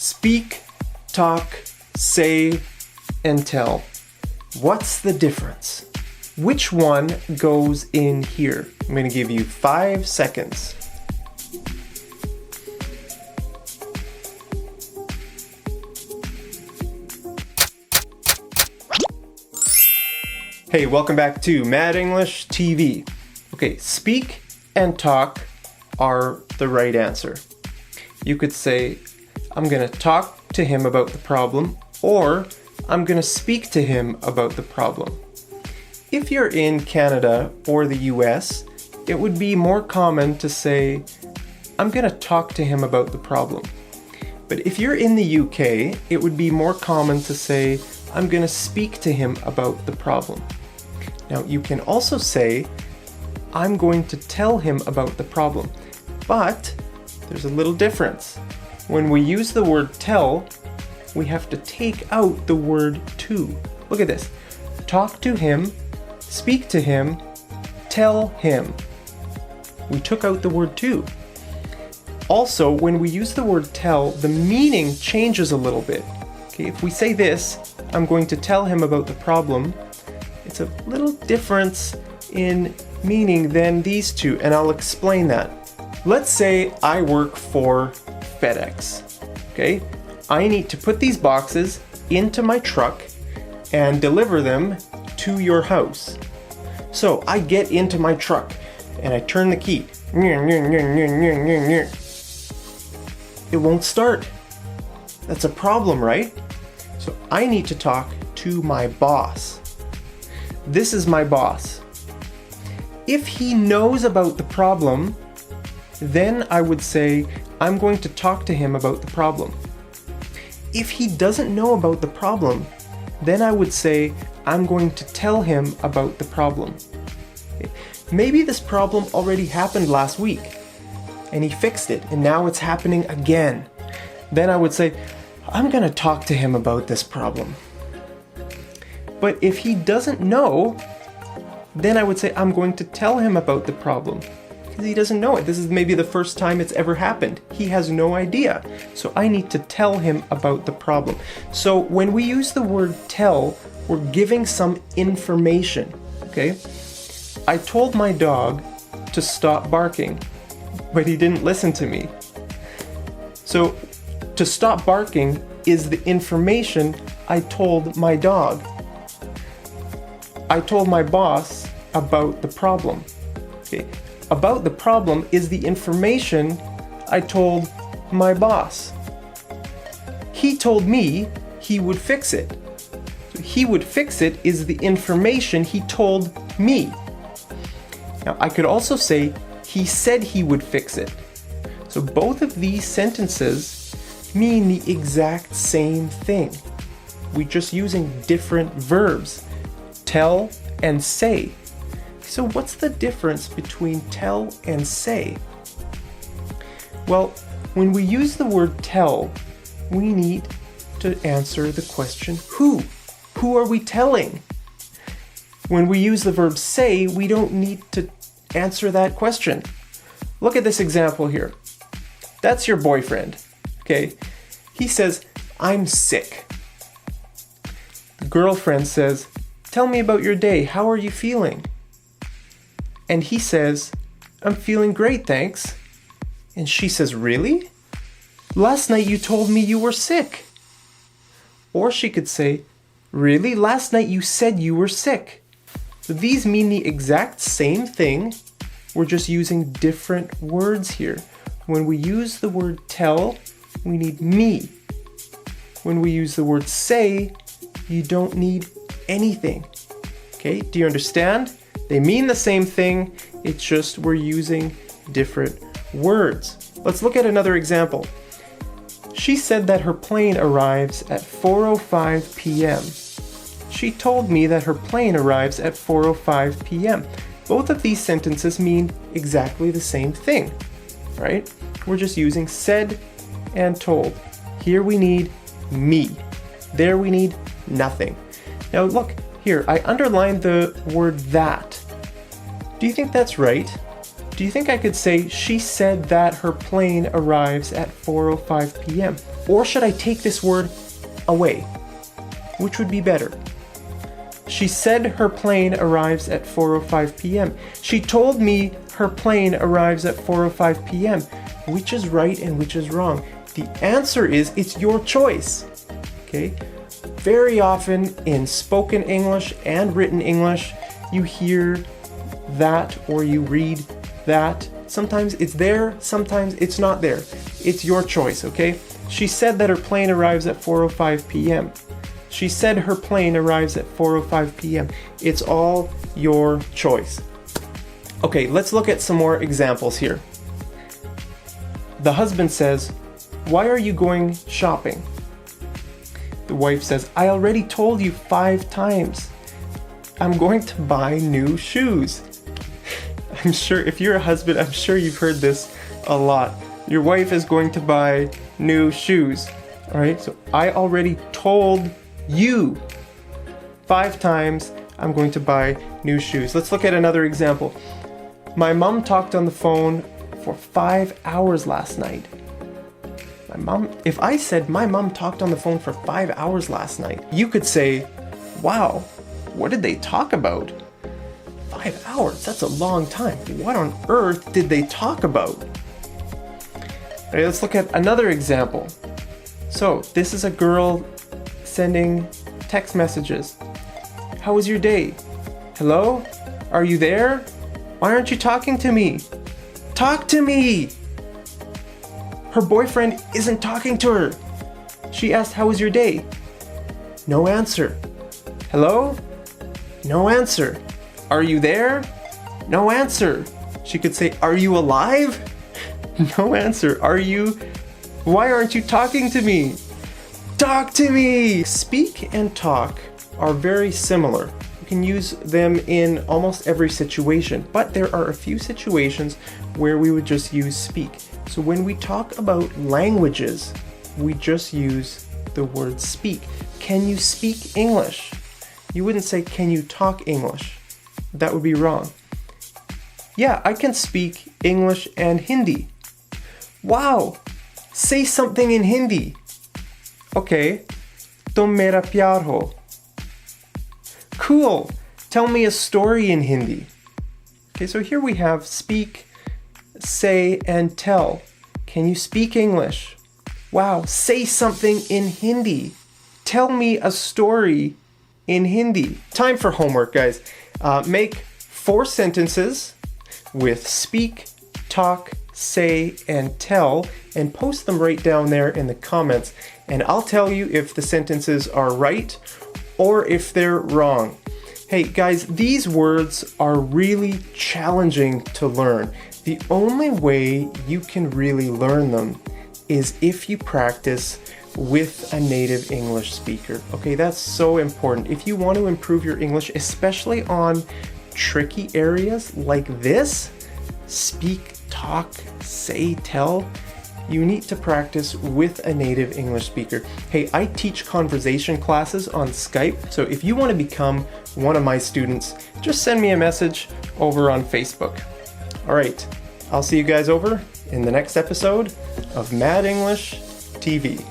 Speak, talk, say, and tell. What's the difference? Which one goes in here? I'm going to give you 5 seconds. Hey, welcome back to Mad English TV. Okay, speak and talk are the right answer. You could say, I'm going to talk to him about the problem, or I'm going to speak to him about the problem. If you're in Canada or the US, it would be more common to say, I'm going to talk to him about the problem. But if you're in the UK, it would be more common to say, I'm going to speak to him about the problem. Now, you can also say, I'm going to tell him about the problem. But there's a little difference. When we use the word tell, we have to take out the word to. Look at this. Talk to him, speak to him, tell him. We took out the word to. Also, when we use the word tell, the meaning changes a little bit. Okay, if we say this, I'm going to tell him about the problem, it's a little difference in meaning than these two, and I'll explain that. Let's say I work for FedEx. Okay, I need to put these boxes into my truck and deliver them to your house. So I get into my truck and I turn the key. It won't start. That's a problem, right? So I need to talk to my boss. This is my boss. If he knows about the problem, then I would say, I'm going to talk to him about the problem. If he doesn't know about the problem, then I would say, I'm going to tell him about the problem. Maybe this problem already happened last week, and he fixed it, and now it's happening again. Then I would say, I'm going to talk to him about this problem. But if he doesn't know, then I would say, I'm going to tell him about the problem. Because he doesn't know it. This is maybe the first time it's ever happened. He has no idea. So I need to tell him about the problem. So when we use the word tell, we're giving some information. Okay? I told my dog to stop barking, but he didn't listen to me. So to stop barking is the information I told my dog. I told my boss about the problem. Okay. About the problem is the information I told my boss. He told me he would fix it. So he would fix it is the information he told me. Now I could also say he said he would fix it. So both of these sentences mean the exact same thing. We're just using different verbs. Tell and say. So what's the difference between tell and say? Well, when we use the word tell, we need to answer the question who. Who are we telling? When we use the verb say, we don't need to answer that question. Look at this example here. That's your boyfriend. Okay? He says, I'm sick. The girlfriend says, tell me about your day. How are you feeling? And he says, I'm feeling great, thanks. And she says, really? Last night you told me you were sick. Or she could say, really? Last night you said you were sick. So these mean the exact same thing. We're just using different words here. When we use the word tell, we need me. When we use the word say, you don't need anything. Okay, do you understand? They mean the same thing, it's just we're using different words. Let's look at another example. She said that her plane arrives at 4:05 p.m. She told me that her plane arrives at 4:05 p.m. Both of these sentences mean exactly the same thing, right? We're just using said and told. Here we need me. There we need nothing. Now look, here, I underlined the word that. Do you think that's right? Do you think I could say, she said that her plane arrives at 4:05 p.m.? Or should I take this word away? Which would be better? She said her plane arrives at 4:05 p.m. She told me her plane arrives at 4:05 p.m. Which is right and which is wrong? The answer is, it's your choice. Okay? Very often in spoken English and written English, you hear that or you read that. Sometimes it's there, sometimes it's not there. It's your choice, okay? She said that her plane arrives at 4:05 p.m. She said her plane arrives at 4:05 p.m. It's all your choice. Okay, let's look at some more examples here. The husband says, "Why are you going shopping?" The wife says, "I already told you 5 times. I'm going to buy new shoes." I'm sure if you're a husband, I'm sure you've heard this a lot. Your wife is going to buy new shoes. All right, so I already told you 5 times I'm going to buy new shoes. Let's look at another example. My mom talked on the phone for 5 hours last night. If I said my mom talked on the phone for 5 hours last night, you could say, wow, what did they talk about? 5 hours, that's a long time. What on earth did they talk about? Okay, let's look at another example. So this is a girl sending text messages. How was your day? Hello? Are you there? Why aren't you talking to me? Talk to me! Her boyfriend isn't talking to her. She asked, how was your day? No answer. Hello? No answer. Are you there? No answer. She could say, are you alive? No answer. Why aren't you talking to me? Talk to me! Speak and talk are very similar. You can use them in almost every situation, but there are a few situations where we would just use speak. So when we talk about languages, we just use the word speak. Can you speak English? You wouldn't say, can you talk English? That would be wrong. Yeah, I can speak English and Hindi. Wow! Say something in Hindi. Okay. Tum mera pyar ho. Cool. Tell me a story in Hindi. Okay, so here we have speak, say, and tell. Can you speak English? Wow, say something in Hindi. Tell me a story in Hindi. Time for homework, guys. Make 4 sentences with speak, talk, say, and tell, and post them right down there in the comments. And I'll tell you if the sentences are right or if they're wrong. Hey guys, these words are really challenging to learn. The only way you can really learn them is if you practice with a native English speaker. Okay, that's so important. If you want to improve your English, especially on tricky areas like this, speak, talk, say, tell, you need to practice with a native English speaker. Hey, I teach conversation classes on Skype, so if you want to become one of my students, just send me a message over on Facebook. All right, I'll see you guys over in the next episode of Mad English TV.